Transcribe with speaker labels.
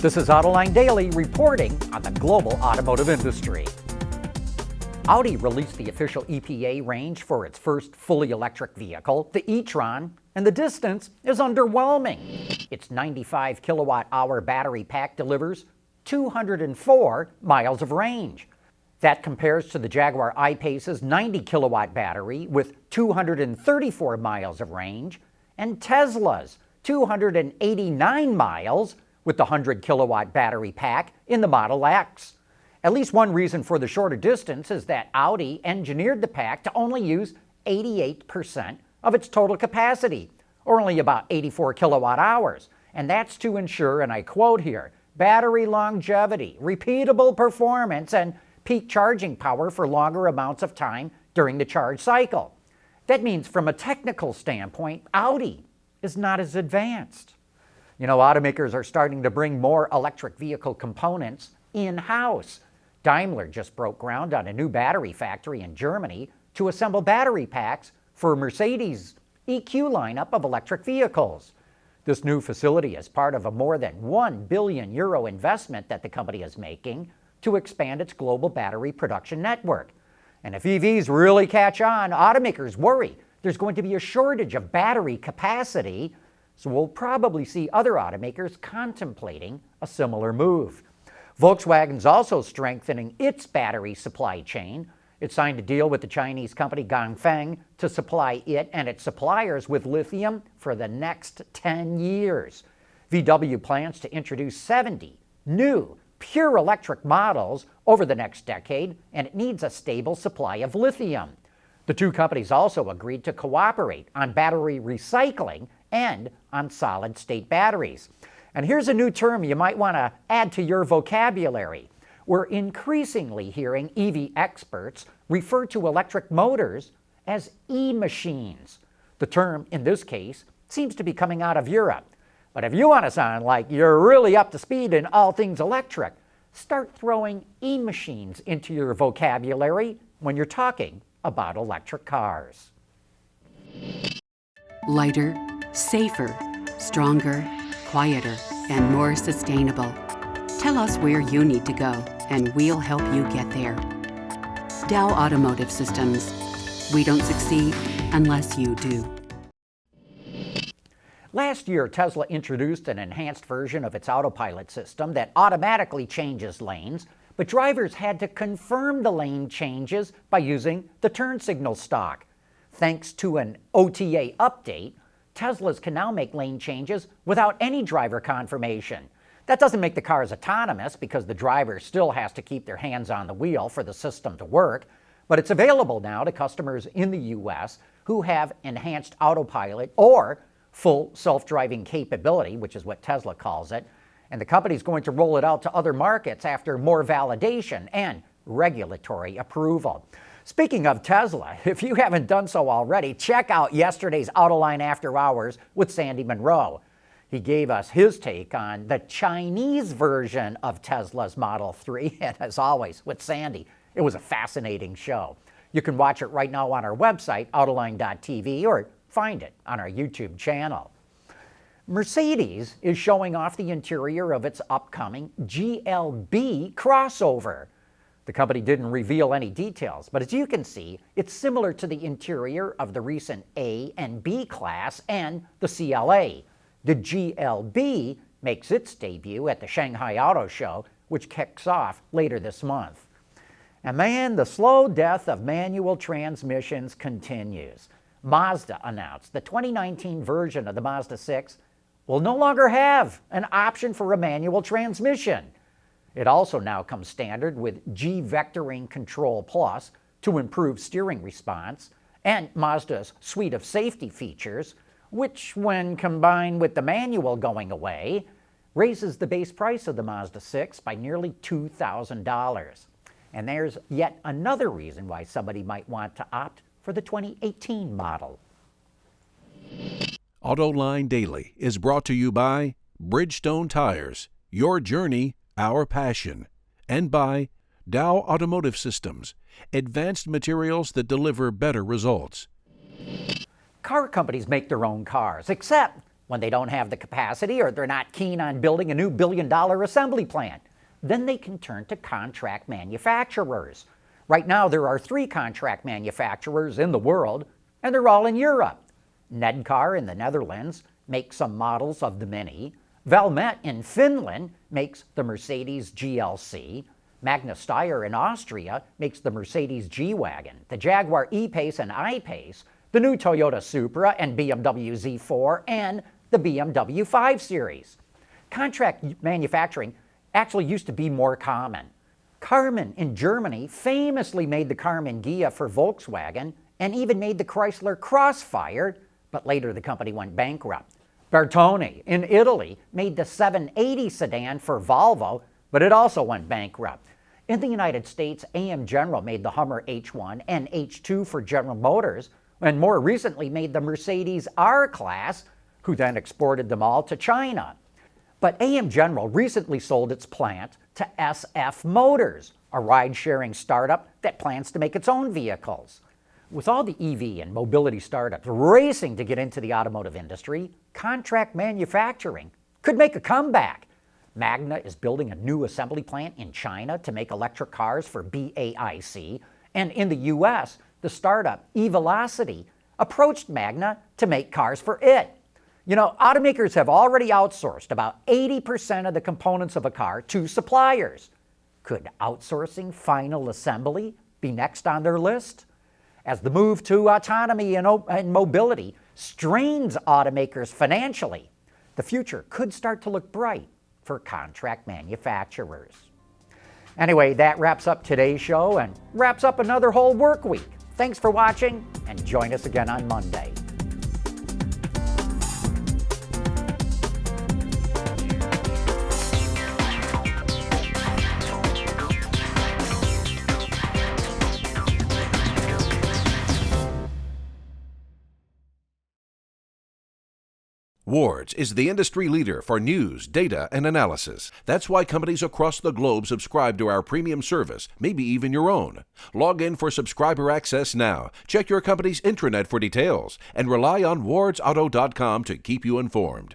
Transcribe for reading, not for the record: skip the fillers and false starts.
Speaker 1: This is Autoline Daily reporting on the global automotive industry. Audi released the official EPA range for its first fully electric vehicle, the E-Tron, and the distance is underwhelming. Its 95 kilowatt-hour battery pack delivers 204 miles of range. That compares to the Jaguar I-Pace's 90 kilowatt battery with 234 miles of range, and Tesla's 289 miles with the 100 kilowatt battery pack in the Model X. At least one reason for the shorter distance is that Audi engineered the pack to only use 88% of its total capacity, or only about 84 kilowatt hours. And that's to ensure, and I quote here, battery longevity, repeatable performance, and peak charging power for longer amounts of time during the charge cycle. That means from a technical standpoint, Audi is not as advanced. You know, automakers are starting to bring more electric vehicle components in-house. Daimler just broke ground on a new battery factory in Germany to assemble battery packs for Mercedes' EQ lineup of electric vehicles. This new facility is part of a more than €1 billion investment that the company is making to expand its global battery production network. And if EVs really catch on, automakers worry there's going to be a shortage of battery capacity, so we'll probably see other automakers contemplating a similar move. Volkswagen's also strengthening its battery supply chain. It signed a deal with the Chinese company Ganfeng to supply it and its suppliers with lithium for the next 10 years. VW plans to introduce 70 new pure electric models over the next decade, and it needs a stable supply of lithium. The two companies also agreed to cooperate on battery recycling and on solid-state batteries. And here's a new term you might want to add to your vocabulary. We're increasingly hearing EV experts refer to electric motors as e-machines. The term, in this case, seems to be coming out of Europe. But if you want to sound like you're really up to speed in all things electric, start throwing e-machines into your vocabulary when you're talking about electric cars.
Speaker 2: Lighter, safer, stronger, quieter, and more sustainable. Tell us where you need to go, and we'll help you get there. Dow Automotive Systems. We don't succeed unless you do.
Speaker 1: Last year, Tesla introduced an enhanced version of its Autopilot system that automatically changes lanes, but drivers had to confirm the lane changes by using the turn signal stock. Thanks to an OTA update, Teslas can now make lane changes without any driver confirmation. That doesn't make the cars autonomous because the driver still has to keep their hands on the wheel for the system to work, but it's available now to customers in the US who have enhanced Autopilot or full self-driving capability, which is what Tesla calls it, and the company's going to roll it out to other markets after more validation and regulatory approval. Speaking of Tesla, if you haven't done so already, check out yesterday's Autoline After Hours with Sandy Monroe. He gave us his take on the Chinese version of Tesla's Model 3, and as always, with Sandy, it was a fascinating show. You can watch it right now on our website, autoline.tv, or find it on our YouTube channel. Mercedes is showing off the interior of its upcoming GLB crossover. The company didn't reveal any details, but as you can see, it's similar to the interior of the recent A and B class and the CLA. The GLB makes its debut at the Shanghai Auto Show, which kicks off later this month. And man, the slow death of manual transmissions continues. Mazda announced the 2019 version of the Mazda6 will no longer have an option for a manual transmission. It also now comes standard with G-Vectoring Control Plus to improve steering response, and Mazda's suite of safety features, which when combined with the manual going away, raises the base price of the Mazda6 by nearly $2,000. And there's yet another reason why somebody might want to opt for the 2018 model.
Speaker 3: Autoline Daily is brought to you by Bridgestone Tires, your journey, our passion, and by Dow Automotive Systems, advanced materials that deliver better results.
Speaker 1: Car companies make their own cars, except When they don't have the capacity or they're not keen on building a new billion-dollar assembly plant, then they can turn to contract manufacturers. Right now, there are 3 contract manufacturers in the world, and they're all in Europe. Nedcar in the Netherlands makes some models of the Mini. Valmet in Finland makes the Mercedes GLC. Magna Steyr in Austria makes the Mercedes G-Wagon, the Jaguar E-Pace and I-Pace, the new Toyota Supra and BMW Z4, and the BMW 5 Series. Contract manufacturing actually used to be more common. Karmann in Germany famously made the Karmann Ghia for Volkswagen and even made the Chrysler Crossfire, but later the company went bankrupt. Bertone in Italy made the 780 sedan for Volvo, but it also went bankrupt. In the United States, AM General made the Hummer H1 and H2 for General Motors, and more recently made the Mercedes R-Class, who then exported them all to China. But AM General recently sold its plant to SF Motors, a ride-sharing startup that plans to make its own vehicles. With all the EV and mobility startups racing to get into the automotive industry, contract manufacturing could make a comeback. Magna is building a new assembly plant in China to make electric cars for BAIC, and in the US, the startup eVelocity approached Magna to make cars for it. You know, automakers have already outsourced about 80% of the components of a car to suppliers. Could outsourcing final assembly be next on their list? As the move to autonomy and mobility strains automakers financially, the future could start to look bright for contract manufacturers. Anyway, that wraps up today's show and wraps up another whole work week. Thanks for watching, and join us again on Monday.
Speaker 3: Wards is the industry leader for news, data, and analysis. That's why companies across the globe subscribe to our premium service, maybe even your own. Log in for subscriber access now, check your company's intranet for details, and rely on wardsauto.com to keep you informed.